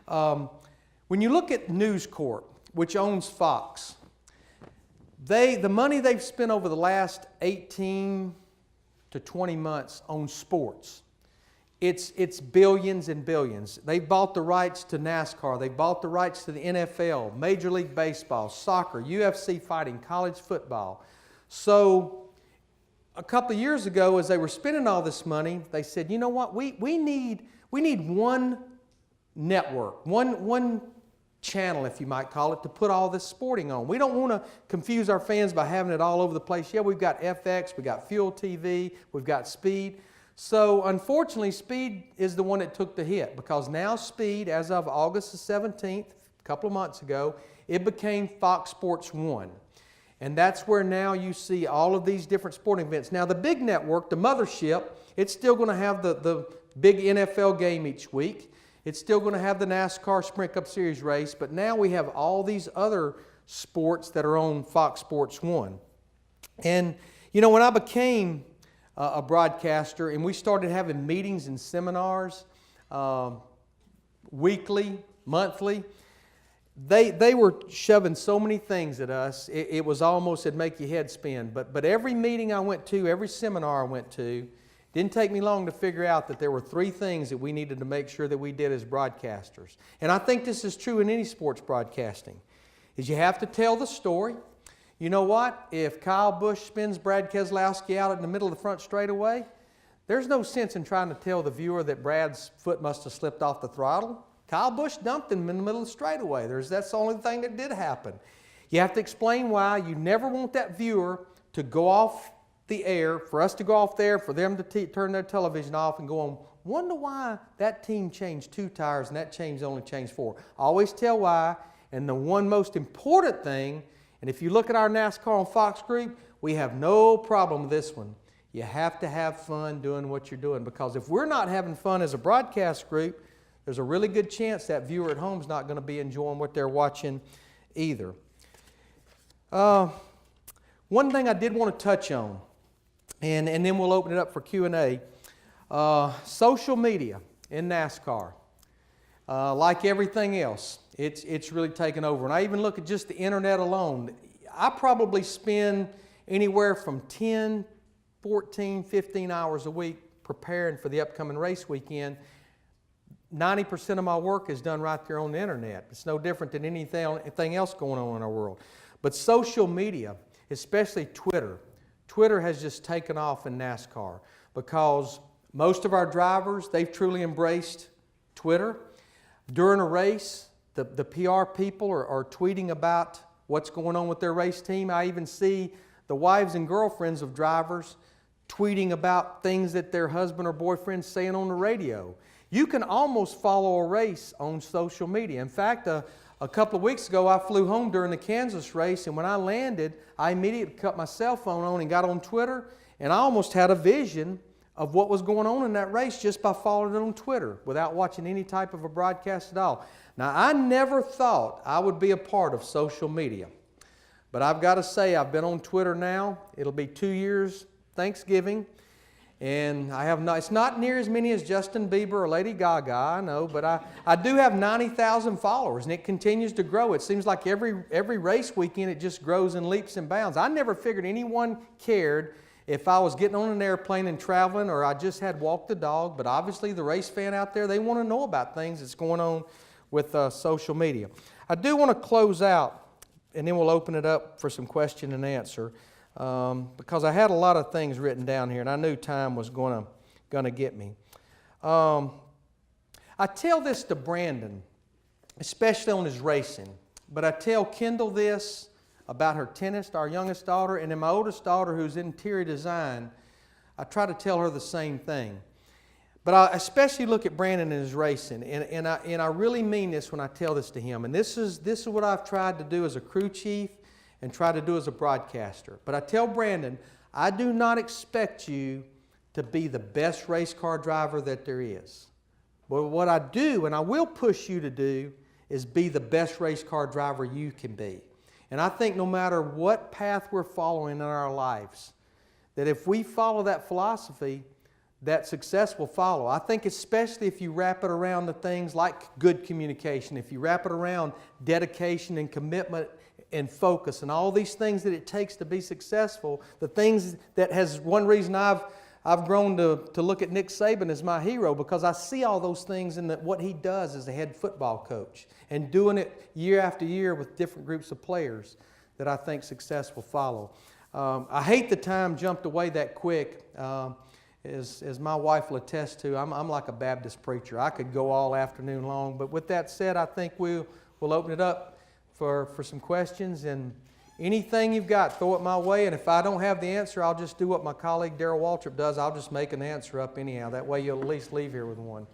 When you look at News Corp, which owns Fox, the money they've spent over the last 18 to 20 months on sports, it's billions and billions. They've bought the rights to NASCAR. They've bought the rights to the NFL, Major League Baseball, soccer, UFC fighting, college football. So a couple of years ago, as they were spending all this money, they said, you know what, we need one network, one channel, if you might call it, to put all this sporting on. We don't want to confuse our fans by having it all over the place. Yeah, we've got FX, we've got Fuel TV, we've got Speed. So unfortunately, Speed is the one that took the hit, because now Speed, as of August the 17th, a couple of months ago, it became Fox Sports 1. And that's where now you see all of these different sporting events. Now the big network, the mothership, it's still going to have the big NFL game each week. It's still going to have the NASCAR Sprint Cup Series race, but now we have all these other sports that are on Fox Sports 1. And you know, when I became a broadcaster and we started having meetings and seminars weekly, monthly, they were shoving so many things at us, it was almost, it'd make your head spin. But every meeting I went to, every seminar I went to, didn't take me long to figure out that there were 3 things that we needed to make sure that we did as broadcasters. And I think this is true in any sports broadcasting, is you have to tell the story. You know what? If Kyle Busch spins Brad Keselowski out in the middle of the front straightaway, there's no sense in trying to tell the viewer that Brad's foot must have slipped off the throttle. Kyle Busch dumped him in the middle of the straightaway. That's the only thing that did happen. You have to explain why. You never want that viewer to go off the air, for us to go off there, for them to turn their television off and go on, wonder why that team changed 2 tires and that team only changed 4. Always tell why. And the one most important thing, and if you look at our NASCAR on Fox group, we have no problem with this one. You have to have fun doing what you're doing, because if we're not having fun as a broadcast group, there's a really good chance that viewer at home is not going to be enjoying what they're watching either. One thing I did want to touch on, and then we'll open it up for Q&A. Social media in NASCAR, like everything else, it's really taken over. And I even look at just the internet alone. I probably spend anywhere from 10, 14, 15 hours a week preparing for the upcoming race weekend. 90% of my work is done right there on the internet. It's no different than anything else going on in our world. But social media, especially Twitter has just taken off in NASCAR, because most of our drivers, they've truly embraced Twitter. During a race, the PR people are tweeting about what's going on with their race team. I even see the wives and girlfriends of drivers tweeting about things that their husband or boyfriend's saying on the radio. You can almost follow a race on social media. In fact, a couple of weeks ago, I flew home during the Kansas race, and when I landed, I immediately cut my cell phone on and got on Twitter, and I almost had a vision of what was going on in that race just by following it on Twitter without watching any type of a broadcast at all. Now, I never thought I would be a part of social media, but I've got to say, I've been on Twitter now. It'll be 2 years Thanksgiving. And it's not near as many as Justin Bieber or Lady Gaga, I know, but I do have 90,000 followers, and it continues to grow. It seems like every race weekend it just grows in leaps and bounds. I never figured anyone cared if I was getting on an airplane and traveling, or I just had walked the dog, but obviously the race fan out there, they want to know about things that's going on with social media. I do want to close out, and then we'll open it up for some question and answer. Because I had a lot of things written down here, and I knew time was going to get me. I tell this to Brandon, especially on his racing, but I tell Kendall this about her tennis, our youngest daughter, and then my oldest daughter, who's in interior design. I try to tell her the same thing. But I especially look at Brandon and his racing, and I really mean this when I tell this to him. And this is what I've tried to do as a crew chief and try to do as a broadcaster. But I tell Brandon, I do not expect you to be the best race car driver that there is. But what I do, and I will push you to do, is be the best race car driver you can be. And I think no matter what path we're following in our lives, that if we follow that philosophy, that success will follow. I think especially if you wrap it around the things like good communication, if you wrap it around dedication and commitment and focus and all these things that it takes to be successful, the things that has one reason I've grown to look at Nick Saban as my hero, because I see all those things in what he does as a head football coach and doing it year after year with different groups of players, that I think success will follow. I hate the time jumped away that quick. As my wife will attest to, I'm like a Baptist preacher. I could go all afternoon long. But with that said, I think we'll open it up for some questions. And anything you've got, throw it my way. And if I don't have the answer, I'll just do what my colleague Darrell Waltrip does. I'll just make an answer up anyhow. That way you'll at least leave here with one.